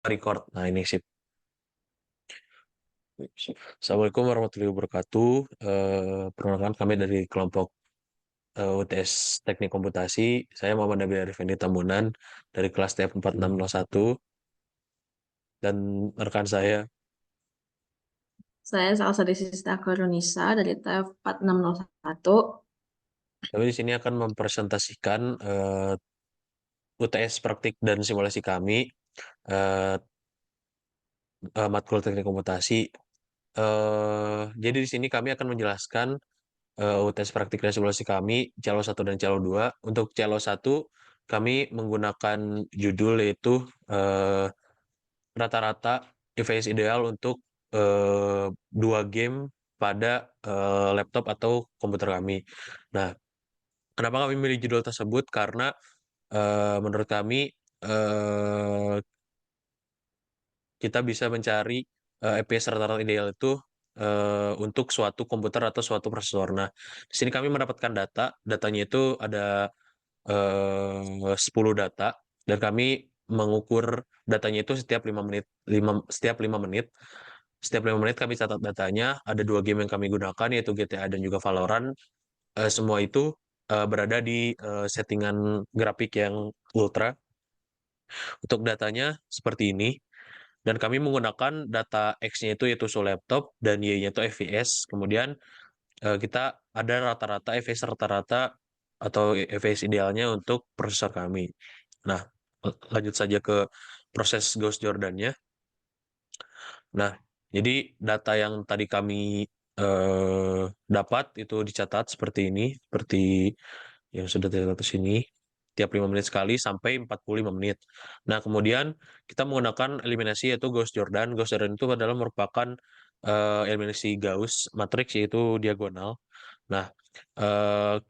record. Nah, ini sip. Assalamualaikum warahmatullahi wabarakatuh. Perkenalkan kami dari kelompok UTS Teknik Komputasi. Saya Muhammad Nabil Arifendi Tambunan dari kelas TF 4601 dan rekan saya. Saya Salsa Desista Karunisa dari TF 4601. Kami di sini akan mempresentasikan UTS praktik dan simulasi kami, eh, matkul Teknik Komputasi. Jadi di sini kami akan menjelaskan UTS praktik dan simulasi kami, Calo 1 dan Calo 2. Untuk Calo 1, kami menggunakan judul yaitu rata-rata device ideal untuk dua game pada laptop atau komputer kami. Nah, kenapa kami memilih judul tersebut? Karena menurut kami kita bisa mencari FPS rata-rata ideal itu untuk suatu komputer atau suatu prosesor. Nah, di sini kami mendapatkan datanya itu ada 10 data, dan kami mengukur datanya itu setiap 5 menit, setiap 5 menit. Setiap 5 menit kami catat datanya, ada dua game yang kami gunakan, yaitu GTA dan juga Valorant. Semua itu berada di settingan grafik yang ultra. Untuk datanya seperti ini. Dan kami menggunakan data X-nya itu yaitu suhu laptop dan Y-nya itu FPS. Kemudian kita ada rata-rata FPS rata-rata atau FPS idealnya untuk prosesor kami. Nah, lanjut saja ke proses Gauss Jordan-nya. Nah, jadi data yang tadi kami dapat itu dicatat seperti ini, seperti yang sudah tercatat di sini, tiap 5 menit sekali sampai 45 menit. Nah, kemudian kita menggunakan eliminasi yaitu Gauss Jordan. Gauss Jordan itu adalah merupakan eliminasi Gauss matriks yaitu diagonal. Nah,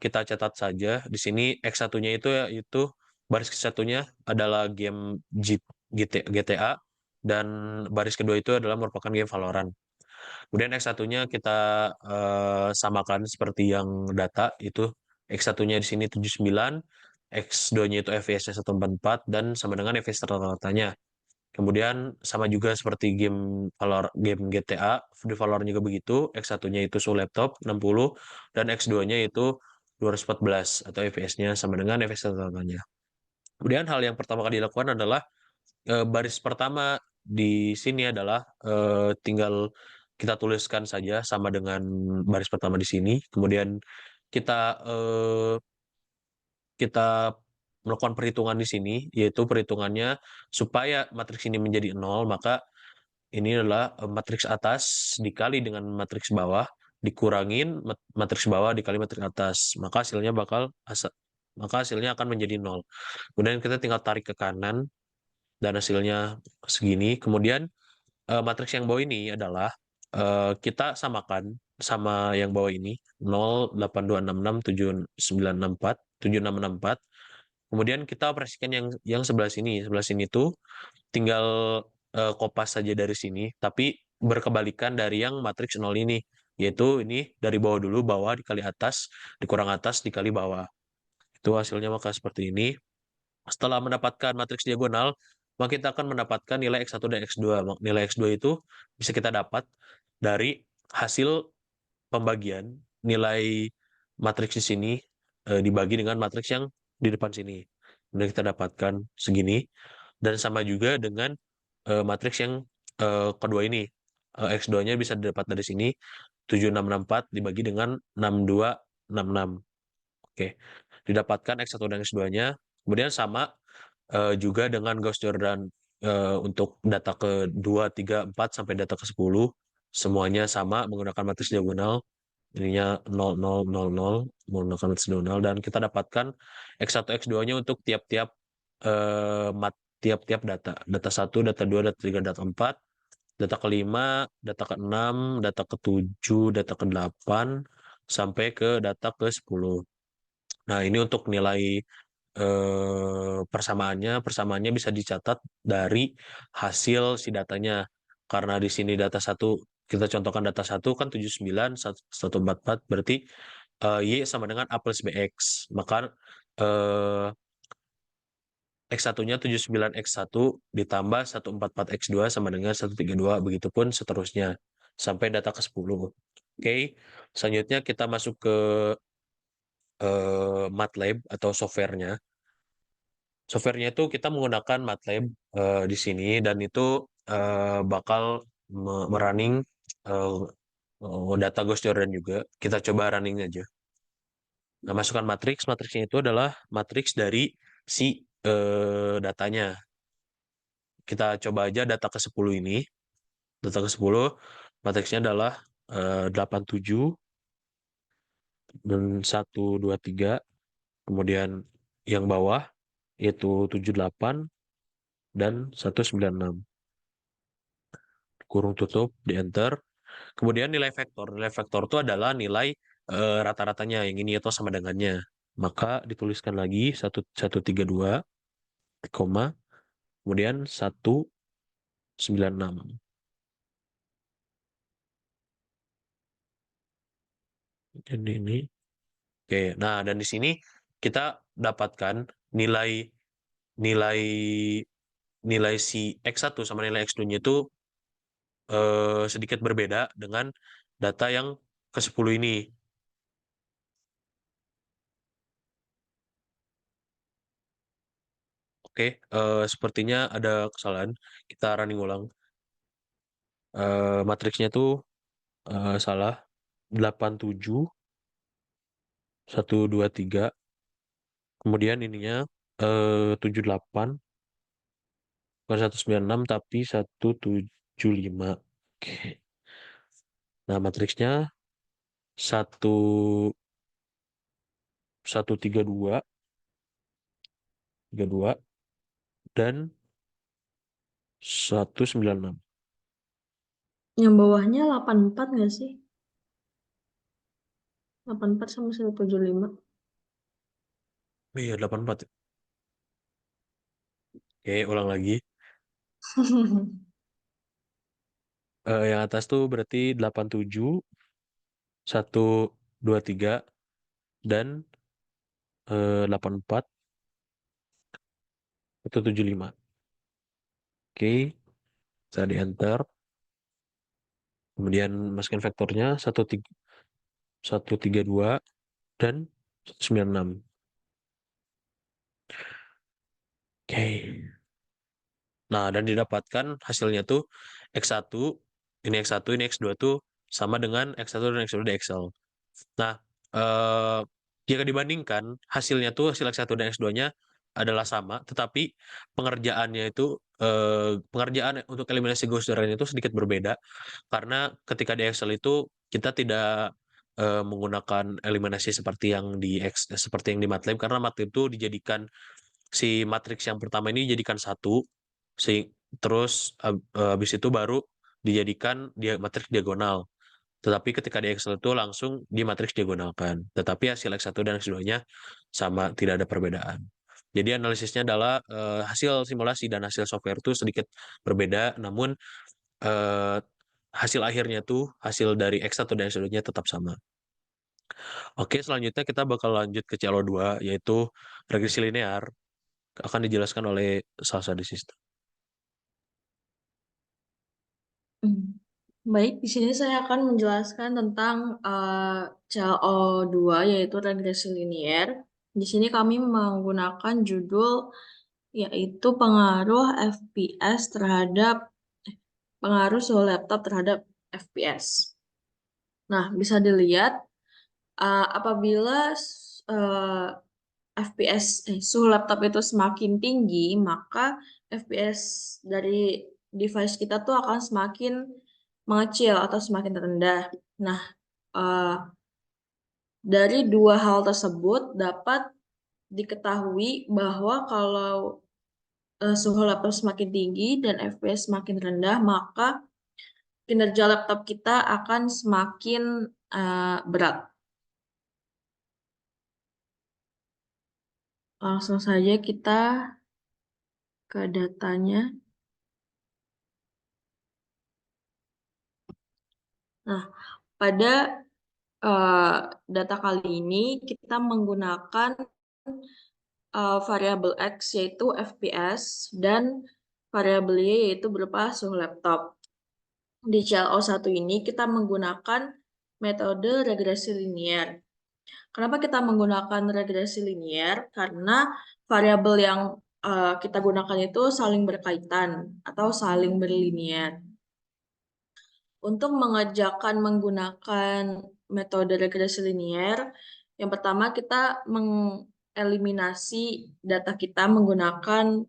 kita catat saja di sini X1-nya itu baris ke-1-nya adalah game GTA, dan baris kedua itu adalah merupakan game Valorant. Kemudian X1-nya kita samakan seperti yang data itu. X1-nya di sini 79, X2-nya itu FPS-nya 144 dan sama dengan FPS rata-ratanya. Kemudian sama juga seperti game GTA, di Valorant juga begitu. X1-nya itu suhu laptop 60 dan X2-nya itu 214 atau FPS-nya sama dengan FPS rata-ratanya. Kemudian hal yang pertama kali dilakukan adalah baris pertama di sini adalah tinggal kita tuliskan saja sama dengan baris pertama di sini. Kemudian kita kita melakukan perhitungan di sini, yaitu perhitungannya supaya matriks ini menjadi 0, maka ini adalah matriks atas dikali dengan matriks bawah, dikurangin matriks bawah dikali matriks atas, maka hasilnya akan menjadi 0. Kemudian kita tinggal tarik ke kanan, dan hasilnya segini. Kemudian matriks yang bawah ini adalah kita samakan sama yang bawah ini, 0, 8, 2, 6, 6, 7, 9, 6, 4, 7, 6, 6, 4. Kemudian kita operasikan yang sebelah sini. Sebelah sini tuh tinggal kopas saja dari sini, tapi berkebalikan dari yang matriks 0 ini, yaitu ini dari bawah dulu, bawah dikali atas dikali bawah. Itu hasilnya maka seperti ini. Setelah mendapatkan matriks diagonal, maka kita akan mendapatkan nilai X1 dan X2. Nilai X2 itu bisa kita dapat dari hasil pembagian nilai matriks di sini dibagi dengan matriks yang di depan sini. Kemudian kita dapatkan segini, dan sama juga dengan matriks yang kedua ini. X2-nya bisa didapat dari sini, 7664 dibagi dengan 6266. Oke, didapatkan X1 dan X2-nya. Kemudian sama juga dengan Gauss Jordan untuk data ke-2, 3, 4 sampai data ke-10. Semuanya sama menggunakan matriks diagonal. Ininya 0, 0, 0, 0 menggunakan matriks diagonal, dan kita dapatkan X1, X2-nya untuk tiap-tiap tiap-tiap data. Data 1, data 2, data 3, data 4, data ke-5, data ke-6, data ke-7, data ke-8 sampai ke data ke-10. Nah, ini untuk nilai persamaannya bisa dicatat dari hasil si datanya. Karena di sini data 1, kita contohkan data 1 kan 79, 144, berarti Y sama dengan A plus BX. Maka X1-nya 79X1 ditambah 144X2 sama dengan 132, begitupun seterusnya sampai data ke-10. Oke, selanjutnya kita masuk ke MATLAB atau softwarenya. Softwarenya itu kita menggunakan MATLAB di sini, dan itu bakal merunning data Gauss Jordan juga. Kita coba running aja. Nah, masukkan matriks. Matriksnya itu adalah matriks dari si datanya. Kita coba aja data ke-10 ini. Data ke-10, matriksnya adalah 87 dan 123. Kemudian yang bawah yaitu 78 dan 196. Kurung tutup, di enter. Kemudian nilai vektor. Nilai vektor itu adalah nilai rata-ratanya, yang ini atau sama dengannya. Maka dituliskan lagi 132, koma, kemudian 196. Jadi ini. Oke, nah dan di sini kita dapatkan nilai nilai nilai si X1 sama nilai X2-nya itu sedikit berbeda dengan data yang ke-10 ini. Oke, sepertinya ada kesalahan. Kita running ulang. Matriksnya tuh salah. 87, 123. Kemudian ininya 78, bukan 196 tapi 175. Oke. Nah, matriksnya 1 32 dan 196. Yang bawahnya 84 nggak sih? 84 sama 175. Iya, 84. Oke, ulang lagi. Yang atas tuh berarti 87, 123 dan 84, 175. Oke, saya di enter. Kemudian masukin vektornya 132 dan 196. Oke. Nah, dan didapatkan hasilnya tuh X1, X1, ini X2 tuh sama dengan X1 dan X2 di Excel. Nah, eh, jika dibandingkan, hasilnya tuh hasil X1 dan X2-nya adalah sama, tetapi pengerjaannya itu, pengerjaan untuk eliminasi Gauss Jordan itu sedikit berbeda, karena ketika di Excel itu kita tidak menggunakan eliminasi seperti yang seperti yang di MATLAB, karena MATLAB itu dijadikan si matriks yang pertama ini dijadikan satu, si terus habis itu baru dijadikan dia matriks diagonal. Tetapi ketika di Excel itu langsung di matriks diagonalkan. Tetapi hasil X1 dan X2-nya sama, tidak ada perbedaan. Jadi analisisnya adalah hasil simulasi dan hasil software itu sedikit berbeda, namun eh, hasil akhirnya tuh hasil dari X1 dan X2-nya tetap sama. Oke, selanjutnya kita bakal lanjut ke CLO2, yaitu regresi linear. Akan dijelaskan oleh Salsa di sistem. Hmm. Baik, di sini saya akan menjelaskan tentang CLO2 yaitu regresi linier. Di sini kami menggunakan judul yaitu pengaruh suhu laptop terhadap FPS. Nah, bisa dilihat apabila suhu laptop itu semakin tinggi, maka FPS dari device kita tuh akan semakin mengecil atau semakin rendah. Nah, eh, dari dua hal tersebut dapat diketahui bahwa kalau suhu laptop semakin tinggi dan FPS semakin rendah, maka kinerja laptop kita akan semakin berat. Langsung saja kita ke datanya. Nah, pada data kali ini kita menggunakan variabel X yaitu FPS dan variabel Y yaitu berupa suhu laptop. Di CLO1 ini kita menggunakan metode regresi linier. Kenapa kita menggunakan regresi linier? Karena variabel yang kita gunakan itu saling berkaitan atau saling berlinier. Untuk mengerjakan menggunakan metode regresi linier, yang pertama kita mengeliminasi data kita menggunakan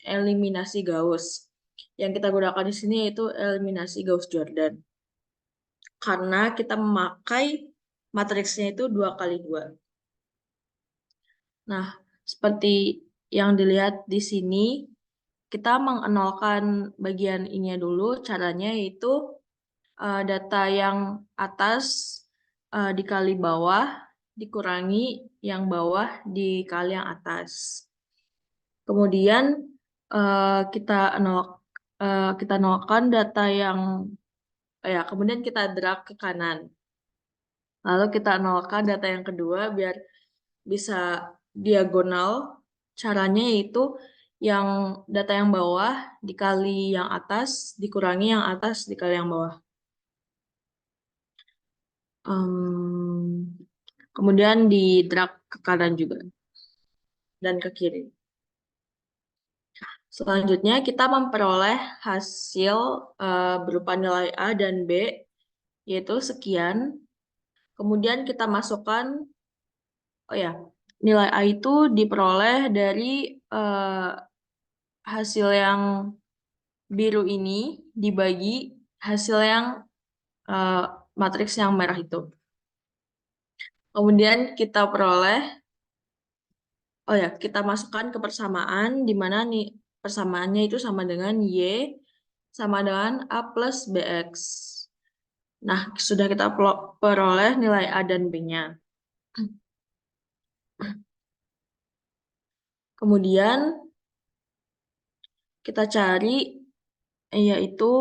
eliminasi Gauss. Yang kita gunakan di sini yaitu eliminasi Gauss-Jordan. Karena kita memakai matriksnya itu 2x2. Nah, seperti yang dilihat di sini, kita mengenolkan bagian ini dulu. Caranya yaitu data yang atas dikali bawah dikurangi yang bawah dikali yang atas. Kemudian kita nolkan data yang kemudian kita drag ke kanan. Lalu kita nolkan data yang kedua biar bisa diagonal. Caranya yaitu yang data yang bawah dikali yang atas dikurangi yang atas dikali yang bawah. Kemudian di drag ke kanan juga dan ke kiri. Selanjutnya kita memperoleh hasil berupa nilai A dan B, yaitu sekian. Kemudian kita masukkan, nilai A itu diperoleh dari hasil yang biru ini dibagi hasil yang matriks yang merah itu. Kemudian kita peroleh, kita masukkan ke persamaan, di mana nih persamaannya itu sama dengan Y sama dengan A plus BX. Nah, sudah kita peroleh nilai A dan B-nya. Kemudian kita cari yaitu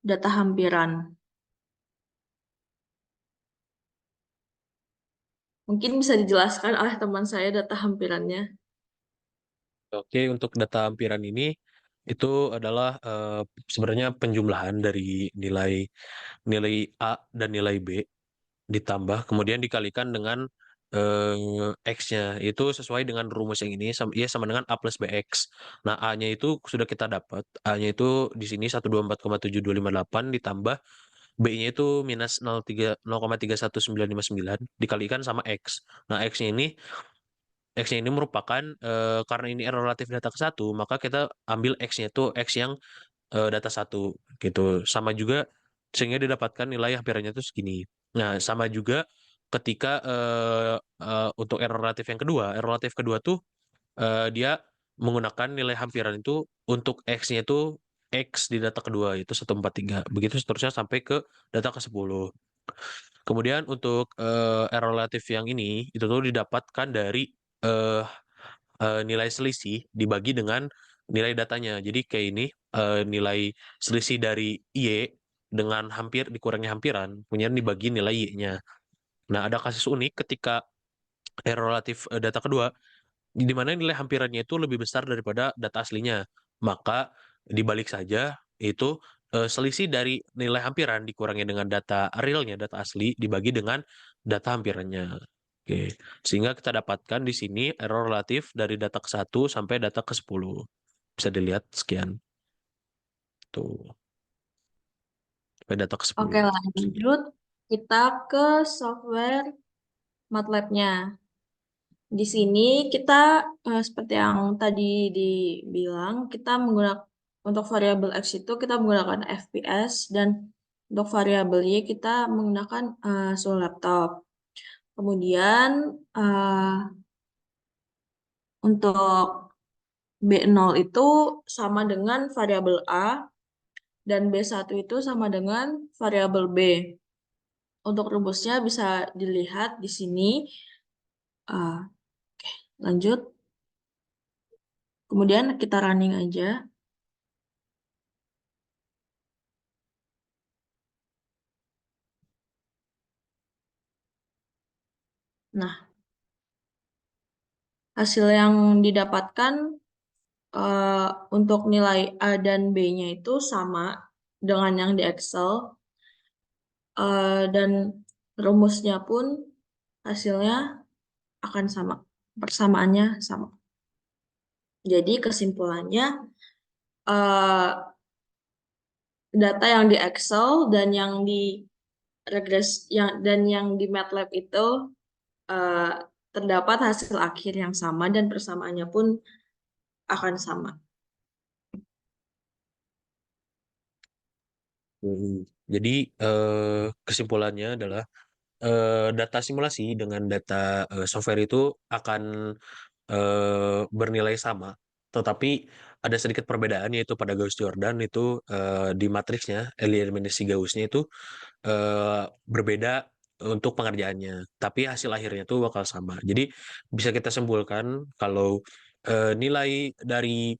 data hampiran. Mungkin bisa dijelaskan oleh teman saya data hampirannya. Oke, untuk data hampiran ini itu adalah sebenarnya penjumlahan dari nilai nilai A dan nilai B ditambah kemudian dikalikan dengan X-nya. Itu sesuai dengan rumus yang ini sama dengan A plus BX. Nah, A-nya itu sudah kita dapat. A-nya itu di sini 124,7258 ditambah B-nya itu minus 0,31959 dikalikan sama X. Nah, X-nya ini merupakan karena ini relatif data ke satu, maka kita ambil X-nya itu X yang data satu gitu. Sama juga sehingga didapatkan nilai hampirannya itu segini. Nah, sama juga ketika untuk error relatif kedua tuh dia menggunakan nilai hampiran itu untuk X-nya itu X di data kedua itu 143. Begitu seterusnya sampai ke data ke-10. Kemudian untuk error relatif yang ini itu tuh didapatkan dari eh, nilai selisih dibagi dengan nilai datanya. Jadi kayak ini nilai selisih dari Y dengan hampir dikurangi hampiran, kemudian dibagi nilai Y-nya. Nah, ada kasus unik ketika error relatif data kedua, di mana nilai hampirannya itu lebih besar daripada data aslinya. Maka dibalik saja itu selisih dari nilai hampiran dikurangi dengan data realnya, data asli, dibagi dengan data hampirannya. Oke, sehingga kita dapatkan di sini error relatif dari data ke-1 sampai data ke-10. Bisa dilihat sekian. Tuh, sampai data ke-10. Oke, lanjut kita ke software MATLAB-nya. Di sini kita seperti yang tadi dibilang, kita menggunakan untuk variabel X itu kita menggunakan FPS dan untuk variabel Y kita menggunakan suhu laptop. Kemudian untuk B0 itu sama dengan variabel A dan B1 itu sama dengan variabel B. Untuk rumusnya bisa dilihat di sini. Lanjut. Kemudian kita running aja. Nah, hasil yang didapatkan untuk nilai A dan B-nya itu sama dengan yang di Excel, dan rumusnya pun hasilnya akan sama, persamaannya sama. Jadi kesimpulannya, eh, data yang di Excel dan yang di yang di MATLAB itu eh, terdapat hasil akhir yang sama dan persamaannya pun akan sama. Jadi kesimpulannya adalah data simulasi dengan data software itu akan bernilai sama, tetapi ada sedikit perbedaan yaitu pada Gauss-Jordan itu di matriksnya eliminasi Gauss-nya itu berbeda untuk pengerjaannya, tapi hasil akhirnya tuh bakal sama. Jadi bisa kita simpulkan kalau nilai dari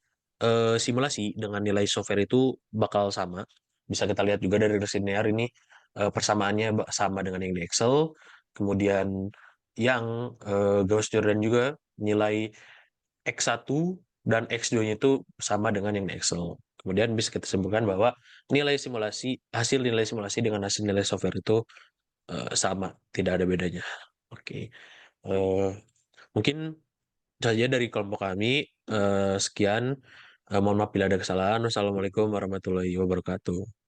simulasi dengan nilai software itu bakal sama. Bisa kita lihat juga dari linear ini persamaannya sama dengan yang di Excel. Kemudian yang Gauss-Jordan juga nilai X1 dan X2-nya itu sama dengan yang di Excel. Kemudian bisa kita simpulkan bahwa hasil nilai simulasi dengan hasil nilai software itu sama, tidak ada bedanya. Oke, eh, mungkin saja dari kelompok kami. Sekian. Mohon maaf bila ada kesalahan. Wassalamualaikum warahmatullahi wabarakatuh.